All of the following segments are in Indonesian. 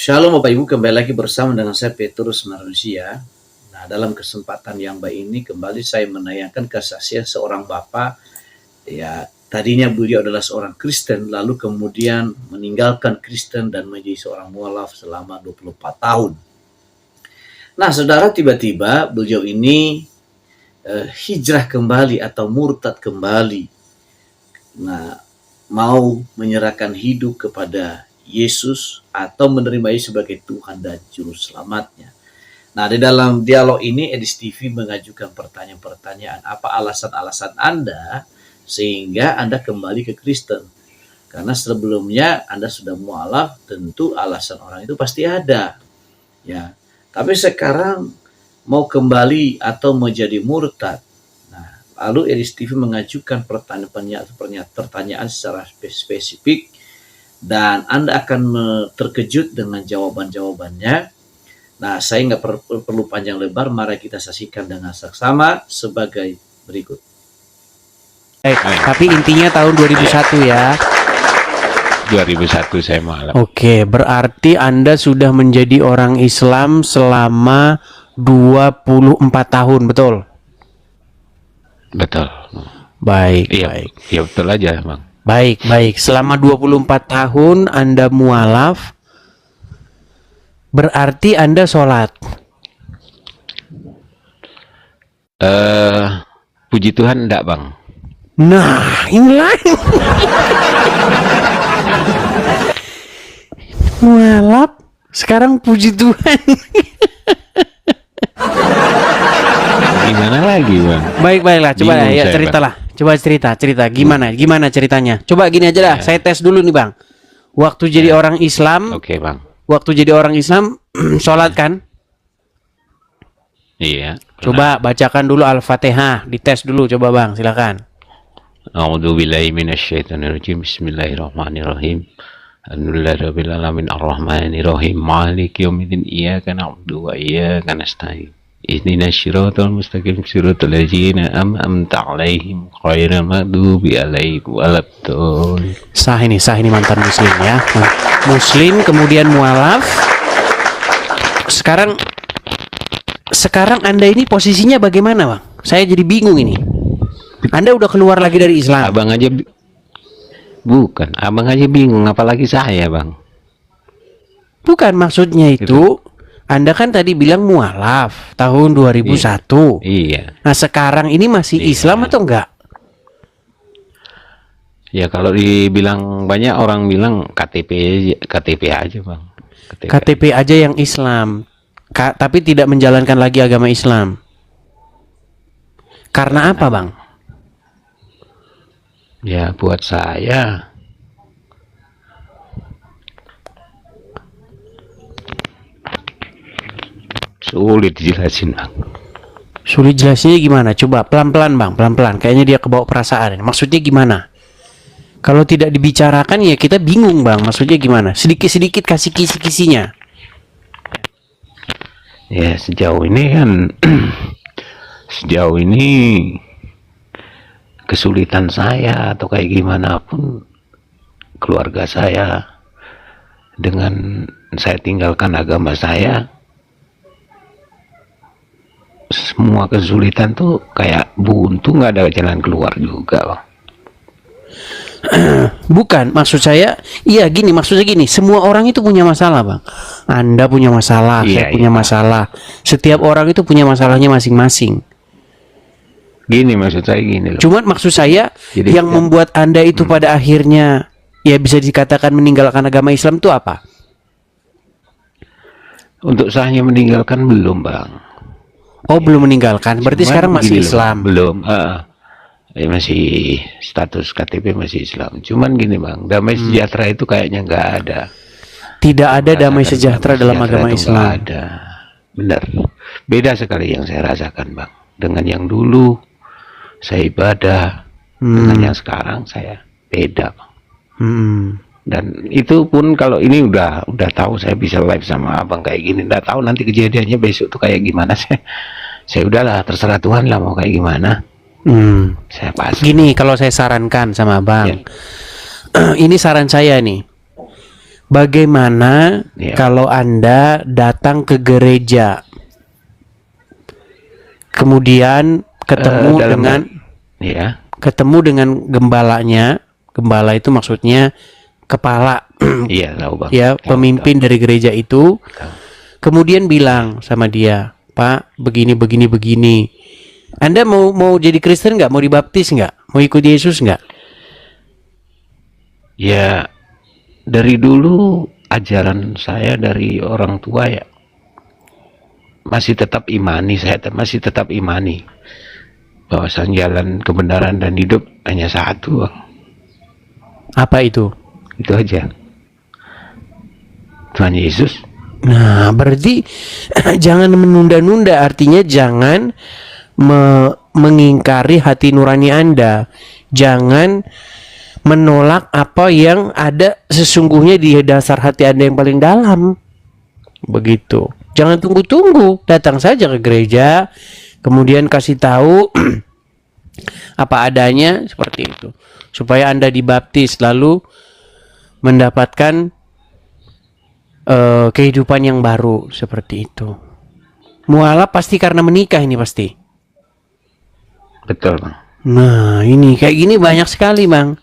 Shalom Bapak Ibu, kembali lagi bersama dengan saya Petrus Manusia. Nah, dalam kesempatan yang baik ini kembali saya menayangkan kesaksian seorang bapak. Ya, tadinya beliau adalah seorang Kristen, lalu kemudian meninggalkan Kristen dan menjadi seorang mualaf selama 24 tahun. Nah, saudara, tiba-tiba beliau ini hijrah kembali atau murtad kembali. Nah, mau menyerahkan hidup kepada Yesus atau menerima Yesus sebagai Tuhan dan Juru Selamatnya. Nah, di dalam dialog ini Edis TV mengajukan pertanyaan-pertanyaan, apa alasan-alasan Anda sehingga Anda kembali ke Kristen? Karena sebelumnya Anda sudah mualaf, tentu alasan orang itu pasti ada. Ya, tapi sekarang mau kembali atau menjadi murtad. Nah, lalu Edis TV mengajukan pertanyaan secara spesifik, dan Anda akan terkejut dengan jawaban-jawabannya. Nah, saya nggak perlu panjang lebar, mari kita saksikan dengan saksama sebagai berikut. Tapi intinya tahun 2001 ya. 2001 saya malam. Oke, berarti Anda sudah menjadi orang Islam selama 24 tahun, betul? Betul. Baik, Iya, baik. ya betul aja, Bang. Baik. Selama 24 tahun Anda mualaf, berarti Anda sholat. Puji Tuhan enggak, Bang. Nah, ini lain. Mualaf, sekarang puji Tuhan. Gimana lagi, Bang? Baiklah, coba Bingung ya saya, ceritalah. Coba cerita. Gimana ceritanya? Coba gini aja dah, saya tes dulu nih, Bang. Waktu jadi orang Islam, Oke, Bang. sholat kan? Iya. Coba bacakan dulu Al-Fatihah, dites dulu, coba Bang, silakan. A'udzubillahi minasyaitonirrajim. Bismillahirrahmanirrahim. Alhamdulillahirabbil alamin arrahmanirrahim maliki yaumiddin iyyaka na'budu wa iyyaka nasta'in. Ihdinas siratal mustaqim siratal ladzina an'amta 'alaihim ghairil maghdubi alaihim waladdallin. Sah ini mantan muslim ya. Muslim kemudian mualaf. Sekarang Anda ini posisinya bagaimana, Bang? Saya jadi bingung ini. Anda udah keluar lagi dari Islam. Abang aja bingung, apalagi saya, Bang. Bukan, maksudnya itu Anda kan tadi bilang mualaf tahun 2001. Iya. Nah, sekarang ini masih Islam atau enggak? Ya kalau dibilang banyak orang bilang KTP aja, Bang. KTP aja yang Islam. Tapi tidak menjalankan lagi agama Islam. Karena apa, Bang? Ya buat saya sulit dijelasin, Bang. Sulit jelasinnya gimana? Coba pelan-pelan, Bang, pelan-pelan. Kayaknya dia kebawa perasaan. Maksudnya gimana? Kalau tidak dibicarakan ya kita bingung, Bang. Maksudnya gimana? Sedikit-sedikit kasih kisi-kisinya. Ya sejauh ini kan kesulitan saya atau kayak gimana pun keluarga saya, dengan saya tinggalkan agama saya, semua kesulitan tuh kayak buntu, nggak ada jalan keluar juga, Bang. Bukan, maksudnya gini, semua orang itu punya masalah, Bang. Anda punya masalah, saya punya masalah. Setiap orang itu punya masalahnya masing-masing. Gini maksud saya gini loh. Cuman maksud saya yang membuat Anda itu pada akhirnya ya bisa dikatakan meninggalkan agama Islam itu apa? Untuk saya meninggalkan belum, Bang. Oh, belum meninggalkan. Berarti Cuman sekarang masih loh, Islam. belum. Masih status KTP masih Islam. Cuman gini, Bang, damai sejahtera itu kayaknya nggak ada. Tidak ada damai sejahtera dalam agama Islam. Nggak ada. Benar. Beda sekali yang saya rasakan, Bang. Dengan yang dulu saya ibadah, dengan yang sekarang saya beda, Bang. Dan itu pun kalau ini udah tahu saya bisa live sama abang kayak gini, nggak tahu nanti kejadiannya besok tuh kayak gimana. Saya udahlah, terserah Tuhan lah mau kayak gimana. Saya pasti. Gini, kalau saya sarankan sama abang, ini saran saya nih. Bagaimana Ya. kalau Anda datang ke gereja, kemudian ketemu Dalam- dengan Ya, gembalanya. Gembala itu maksudnya kepala iya tahu bang. ya, Tahu, pemimpin dari gereja itu. tahu. Kemudian bilang sama dia, "Pak, begini begini begini. Anda mau jadi Kristen nggak? Mau dibaptis nggak? Mau ikut Yesus nggak?" Ya, dari dulu ajaran saya dari orang tua ya masih tetap imani, masih tetap imani bahwasan jalan kebenaran dan hidup hanya satu, bang. Apa itu? Itu aja, Tuhan Yesus. Nah, berarti jangan menunda-nunda, artinya jangan mengingkari hati nurani Anda. Jangan menolak apa yang ada sesungguhnya di dasar hati Anda yang paling dalam. Begitu. Jangan tunggu-tunggu, datang saja ke gereja, kemudian kasih tahu apa adanya seperti itu. Supaya Anda dibaptis lalu mendapatkan kehidupan yang baru seperti itu. Mualaf pasti karena menikah ini pasti. Betul, bang. Nah, ini kayak gini banyak sekali, Bang.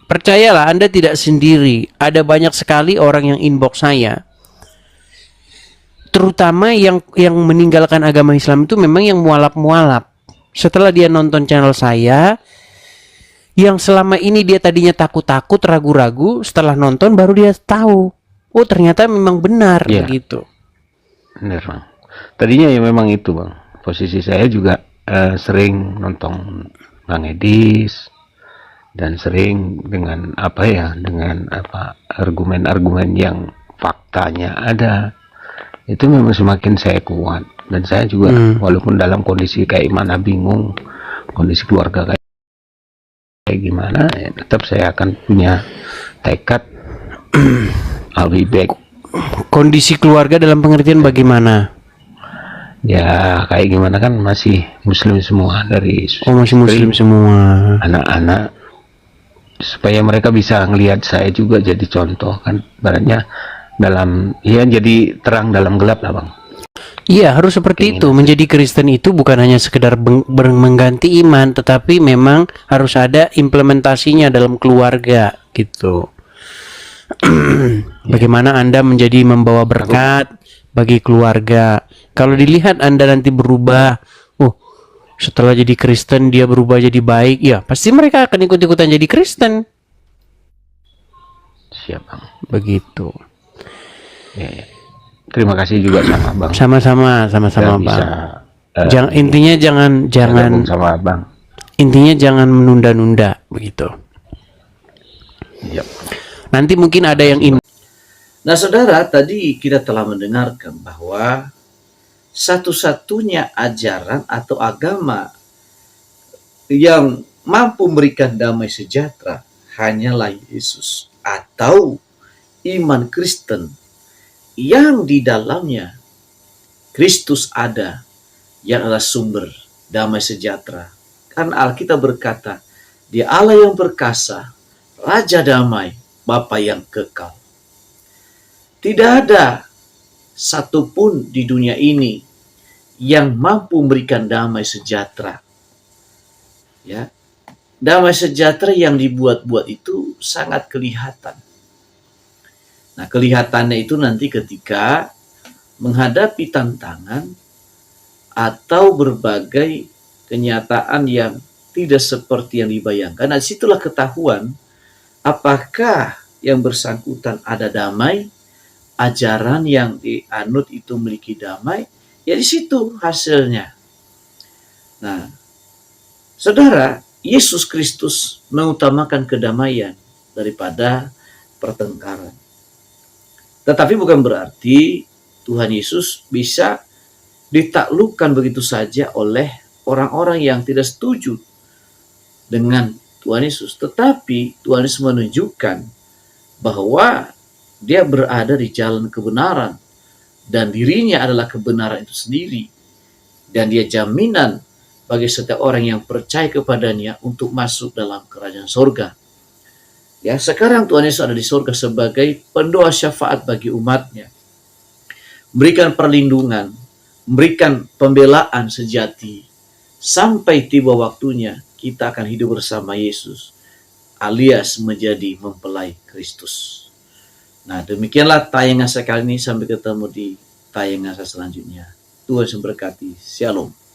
Percayalah, Anda tidak sendiri. Ada banyak sekali orang yang inbox saya. Terutama yang meninggalkan agama Islam itu memang yang mualaf-mualaf. Setelah dia nonton channel saya, yang selama ini dia tadinya takut-takut, ragu-ragu, setelah nonton baru dia tahu. Oh, ternyata memang benar begitu. Benar, bang. Tadinya ya memang itu, bang. Posisi saya juga sering nonton Bang Edis dan sering dengan argumen-argumen yang faktanya ada. Itu memang semakin saya kuat, dan saya juga walaupun dalam kondisi kayak mana bingung, kondisi keluarga kayak gimana, ya tetap saya akan punya tekad. I'll be back. Kondisi keluarga dalam pengertian bagaimana? Ya kayak gimana kan masih muslim semua, dari masih muslim semua. Anak-anak, supaya mereka bisa ngelihat saya juga jadi contoh kan, baratnya jadi terang dalam gelap lah, bang. Iya, harus seperti itu. Menjadi Kristen itu bukan hanya sekedar mengganti iman, tetapi memang harus ada implementasinya dalam keluarga gitu. Bagaimana Anda menjadi membawa berkat bagi keluarga. Kalau dilihat Anda nanti berubah, setelah jadi Kristen dia berubah jadi baik, ya pasti mereka akan ikut-ikutan jadi Kristen. Siap, bang. Begitu. Ya. Terima kasih juga sama bang. Sama-sama, bang. Intinya jangan sama bang. Intinya jangan menunda-nunda begitu. Yep. Nanti mungkin ada yang Nah, saudara, tadi kita telah mendengarkan bahwa satu-satunya ajaran atau agama yang mampu memberikan damai sejahtera hanyalah Yesus, atau iman Kristen yang di dalamnya Kristus ada, yang adalah sumber damai sejahtera. Karena Alkitab berkata, Dia Allah yang perkasa, Raja damai, Bapa yang kekal. Tidak ada satupun di dunia ini yang mampu memberikan damai sejahtera. Ya, damai sejahtera yang dibuat-buat itu sangat kelihatan. Nah, kelihatannya itu nanti ketika menghadapi tantangan atau berbagai kenyataan yang tidak seperti yang dibayangkan. Nah, disitulah ketahuan apakah yang bersangkutan ada damai, ajaran yang dianut itu memiliki damai, ya di situ hasilnya. Nah, saudara, Yesus Kristus mengutamakan kedamaian daripada pertengkaran. Tetapi bukan berarti Tuhan Yesus bisa ditaklukkan begitu saja oleh orang-orang yang tidak setuju dengan Tuhan Yesus. Tetapi Tuhan Yesus menunjukkan bahwa Dia berada di jalan kebenaran dan dirinya adalah kebenaran itu sendiri. Dan Dia jaminan bagi setiap orang yang percaya kepadanya untuk masuk dalam kerajaan surga. Ya, sekarang Tuhan Yesus ada di surga sebagai pendoa syafaat bagi umatnya. Memberikan perlindungan, memberikan pembelaan sejati. Sampai tiba waktunya kita akan hidup bersama Yesus, alias menjadi mempelai Kristus. Nah, demikianlah tayangan saya kali ini. Sampai ketemu di tayangan saya selanjutnya. Tuhan memberkati. Shalom.